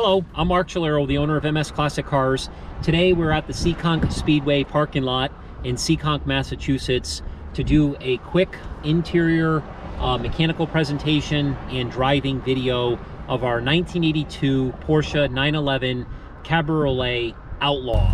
Hello, I'm Mark Chalero, the owner of MS Classic Cars. Today we're at the Seekonk Speedway parking lot in Seekonk, Massachusetts to do a quick interior mechanical presentation and driving video of our 1982 Porsche 911 Cabriolet Outlaw.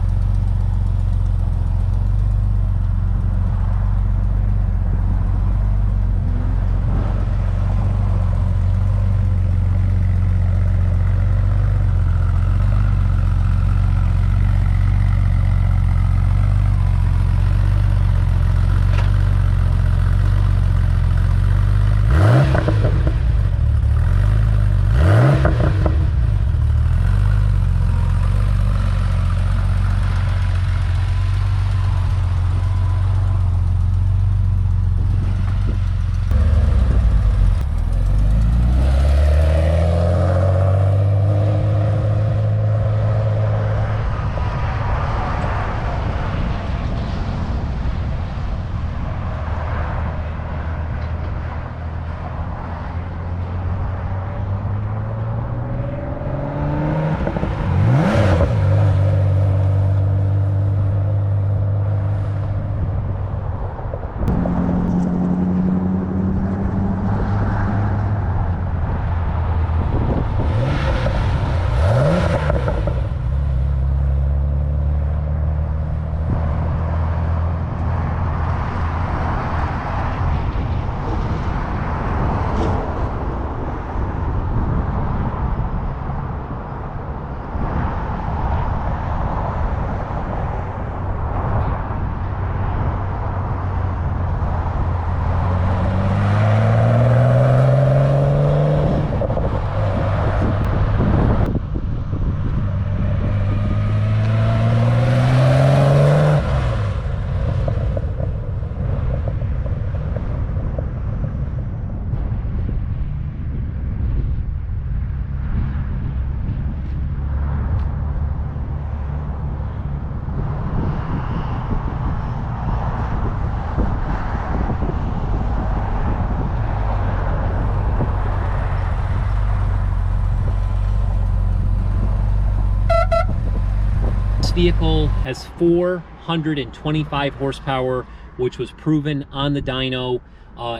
Vehicle has 425 horsepower, which was proven on the dyno.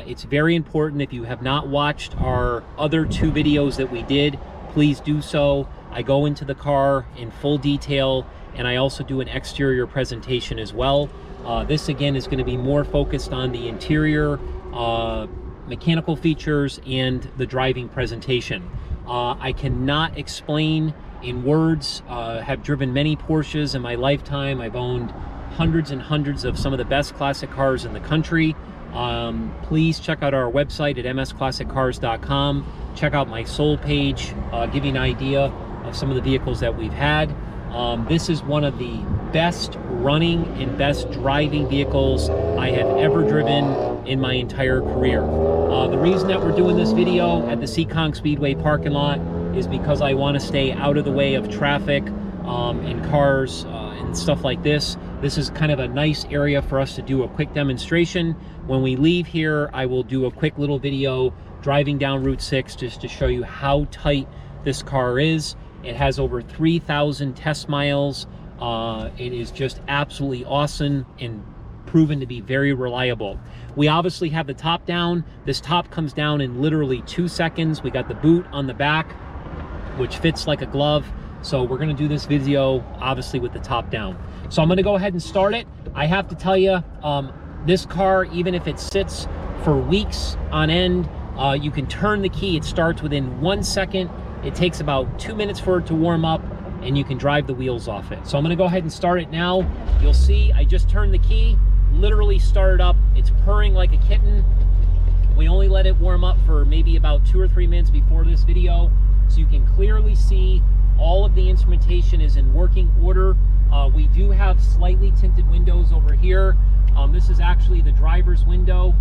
It's very important. If you have not watched our other two videos that we did, please do so. I go into the car in full detail, and I also do an exterior presentation as well. This again is going to be more focused on the interior mechanical features and the driving presentation. I cannot explain in words. Have driven many Porsches in my lifetime. I've owned hundreds and hundreds of some of the best classic cars in the country. Please check out our website at msclassiccars.com. Check out my sold page, give you an idea of some of the vehicles that we've had. This is one of the best running and best driving vehicles I have ever driven in my entire career. The reason that we're doing this video at the Seekonk Speedway parking lot is because I want to stay out of the way of traffic and cars and stuff like this. This is kind of a nice area for us to do a quick demonstration. When we leave here, I will do a quick little video driving down Route 6 just to show you how tight this car is. It has over 3,000 test miles. It is just absolutely awesome and proven to be very reliable. We obviously have the top down. This top comes down in literally 2 seconds. We got the boot on the back, which fits like a glove. So we're gonna do this video obviously with the top down. So I'm gonna go ahead and start it. I have to tell you, this car, even if it sits for weeks on end, you can turn the key. It starts within 1 second. It takes about 2 minutes for it to warm up, and you can drive the wheels off it. So I'm gonna go ahead and start it now. You'll see I just turned the key, literally started up. It's purring like a kitten. We only let it warm up for maybe about 2 or 3 minutes before this video. So you can clearly see all of the instrumentation is in working order. We do have slightly tinted windows over here. This is actually the driver's window,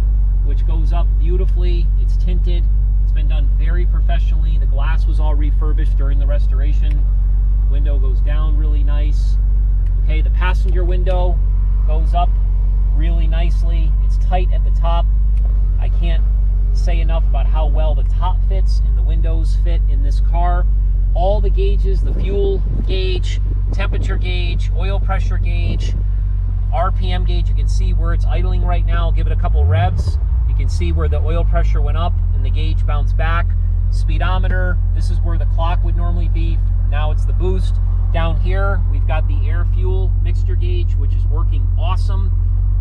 which goes up beautifully. It's tinted. It's been done very professionally. The glass was all refurbished during the restoration. Window goes down really nice. Okay, the passenger window goes up really nicely. It's tight at the top. I can't say enough about how well the top fits and the windows fit in this car. All the the gauges, the fuel gauge, temperature gauge, oil pressure gauge, RPM gauge. You can see where it's idling right now. I'll give it a couple revs. You can see where the oil pressure went up and the gauge bounced back. Speedometer, this is where the clock would normally be. Now it's the boost. Down here, we've got the air fuel mixture gauge, which is working awesome.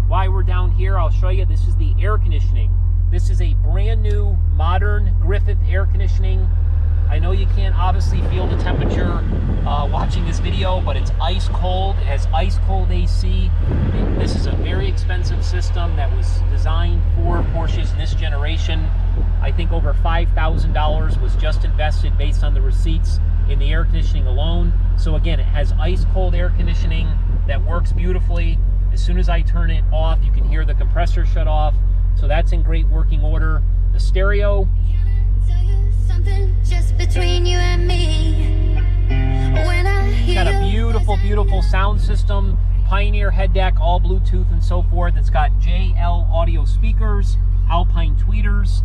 While we're down here, I'll show you, this is the air conditioning. This is a brand new, modern Griffith air conditioning. I know you can't obviously feel the temperature watching this video, but it's ice cold. It has ice cold AC. This is a very expensive system that was designed for Porsches in this generation. I think over $5,000 was just invested based on the receipts in the air conditioning alone. So again, it has ice cold air conditioning that works beautifully. As soon as I turn it off, you can hear the compressor shut off. So that's in great working order. The stereo, just between you and me. When I hear got a beautiful sound system, Pioneer head deck, all Bluetooth and so forth. It's got JL audio speakers, Alpine tweeters.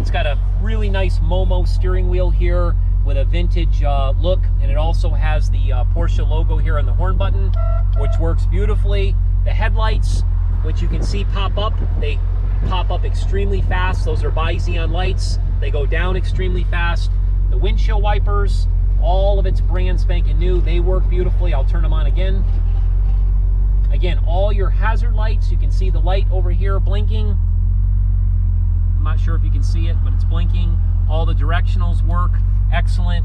It's got a really nice Momo steering wheel here with a vintage look, and it also has the Porsche logo here on the horn button, which works beautifully. The headlights, which you can see pop up, they pop up extremely fast. Those are bi-xenon lights. They go down extremely fast. The windshield wipers, all of it's brand spanking new. They work beautifully. I'll turn them on again. Again, all your hazard lights, you can see the light over here blinking. I'm not sure if you can see it, but it's blinking. All the directionals work excellent.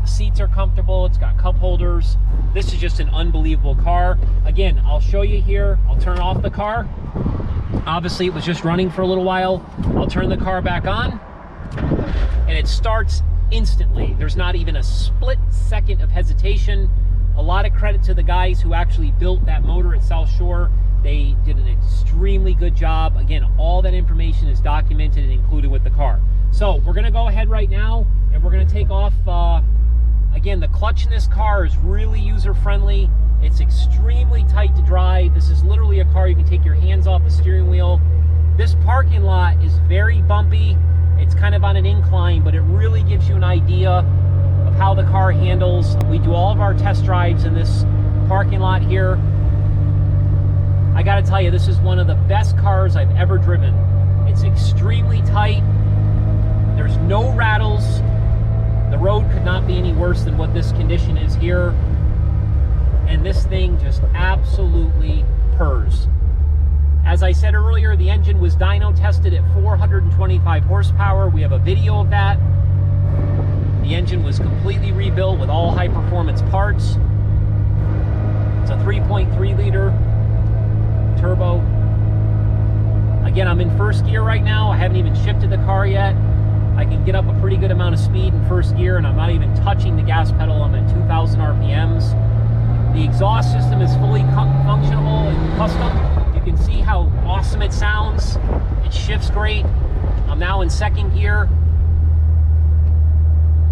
The seats are comfortable. It's got cup holders. This is just an unbelievable car. Again, I'll show you here. I'll turn off the car. Obviously, it was just running for a little while. I'll turn the car back on, and it starts instantly. There's not even a split second of hesitation. A lot of credit to the guys who actually built that motor at South Shore. They did an extremely good job. Again, all that information is documented and included with the car. So we're gonna go ahead right now, and we're gonna take off. Again, the clutch in this car is really user-friendly. It's extremely tight to drive. This is literally a car you can take your hands off the steering wheel. This parking lot is very bumpy. It's kind of on an incline, but it really gives you an idea of how the car handles. We do all of our test drives in this parking lot here. I gotta tell you, this is one of the best cars I've ever driven. It's extremely tight. There's no rattles. The road could not be any worse than what this condition is here. And this thing just absolutely purrs. As I said earlier, the engine was dyno tested at 425 horsepower. We have a video of that. The engine was completely rebuilt with all high performance parts. It's a 3.3 liter turbo. Again, I'm in first gear right now. I haven't even shifted the car yet. I can get up a pretty good amount of speed in first gear, and I'm not even touching the gas pedal. I'm at 2,000 RPMs. The exhaust system is fully functional and custom. You can see how awesome it sounds. It shifts great. I'm now in second gear.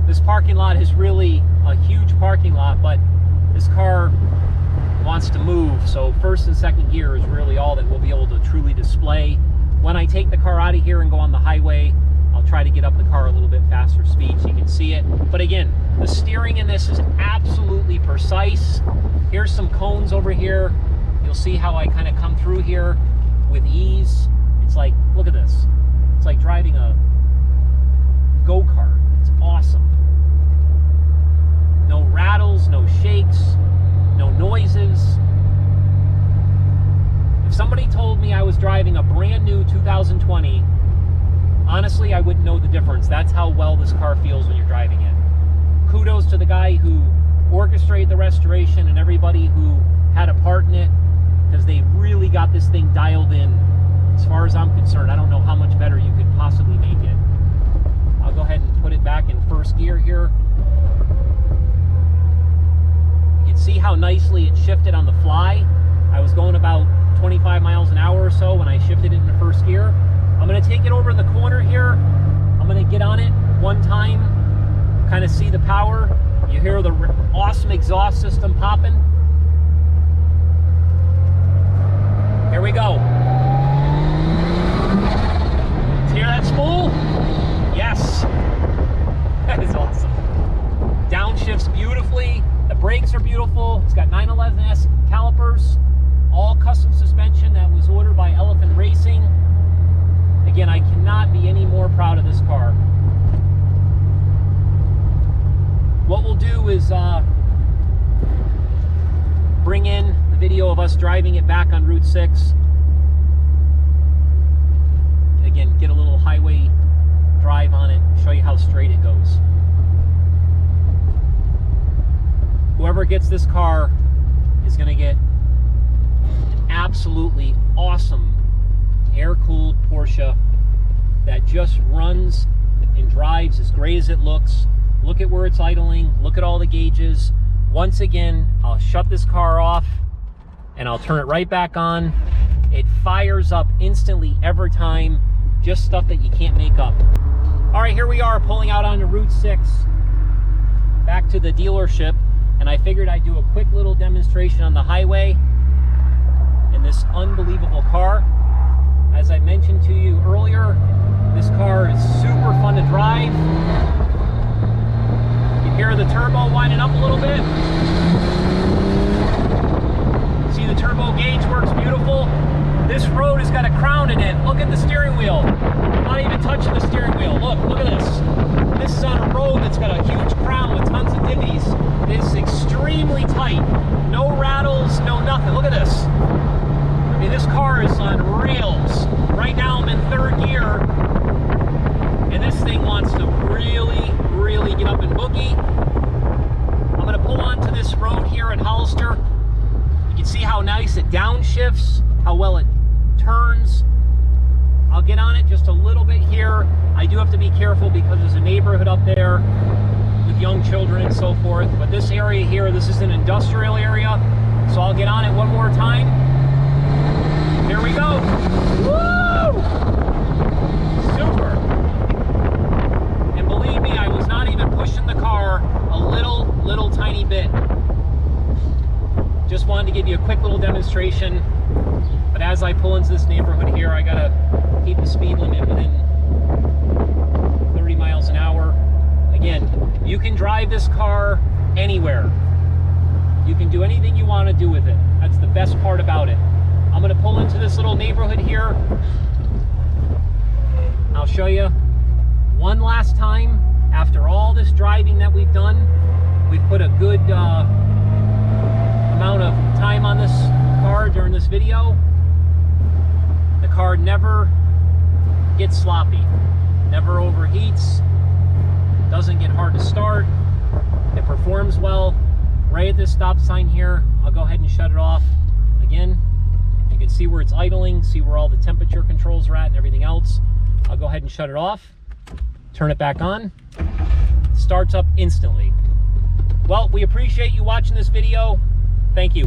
This parking lot is really a huge parking lot, but this car wants to move, so first and second gear is really all that we'll be able to truly display. When I take the car out of here and go on the highway, I'll try to get up the car a little bit faster speed so you can see it. But again, the steering in this is absolutely precise. Here's some cones over here. You'll see how I kind of come through here with ease. It's like, look at this. It's like driving a go-kart. It's awesome. No rattles, no shakes, no noises. If somebody told me I was driving a brand new 2020, honestly, I wouldn't know the difference. That's how well this car feels when you're driving it. Kudos to the guy who orchestrated the restoration and everybody who had a part in it, because they really got this thing dialed in. As far as I'm concerned, I don't know how much better you could possibly make it. I'll go ahead and put it back in first gear here. You can see how nicely it shifted on the fly. I was going about 25 miles an hour or so when I shifted it into first gear. I'm going to take it over in the corner here. I'm going to get on it one time, kind of see the power. You hear the awesome exhaust system popping. Here we go. Hear that spool? Yes. That is awesome. Downshift be any more proud of this car. What we'll do is bring in the video of us driving it back on Route 6. Again, get a little highway drive on it, show you how straight it goes. Whoever gets this car is going to get an absolutely awesome air-cooled Porsche that just runs and drives as great as it looks. Look at where it's idling, look at all the gauges. Once again, I'll shut this car off and I'll turn it right back on. It fires up instantly every time, just stuff that you can't make up. All right, here we are pulling out onto Route 6, back to the dealership, and I figured I'd do a quick little demonstration on the highway in this unbelievable car. As I mentioned to you earlier, this car is super fun to drive. You hear the turbo winding up a little bit. See, the turbo gauge works beautiful. This road has got a crown in it. Look at the steering wheel. I'm not even touching the steering wheel. Look at this. This is on a road that's got a huge crown with tons of divvies. It's extremely tight. No rattles, no nothing. Look at this. I mean, this car is on rails. Right now I'm in third gear, and this thing wants to really, really get up and boogie. I'm gonna pull onto this road here in Hollister. You can see how nice it downshifts, how well it turns. I'll get on it just a little bit here. I do have to be careful because there's a neighborhood up there with young children and so forth. But this area here, this is an industrial area, so I'll get on it one more time. Here we go. Woo! Super. And believe me, I was not even pushing the car a little tiny bit. Just wanted to give you a quick little demonstration. But as I pull into this neighborhood here, I gotta keep the speed limit within 30 miles an hour. Again, you can drive this car anywhere. You can do anything you want to do with it. That's the best part about it. I'm gonna pull into this little neighborhood here. I'll show you one last time. After all this driving that we've done, we've put a good amount of time on this car during this video. The car never gets sloppy, never overheats, doesn't get hard to start, it performs well. Right at this stop sign here, I'll go ahead and shut it off. Again, you can see where it's idling, see where all the temperature controls are at and everything else. I'll go ahead and shut it off, turn it back on, starts up instantly. Well, we appreciate you watching this video. Thank you.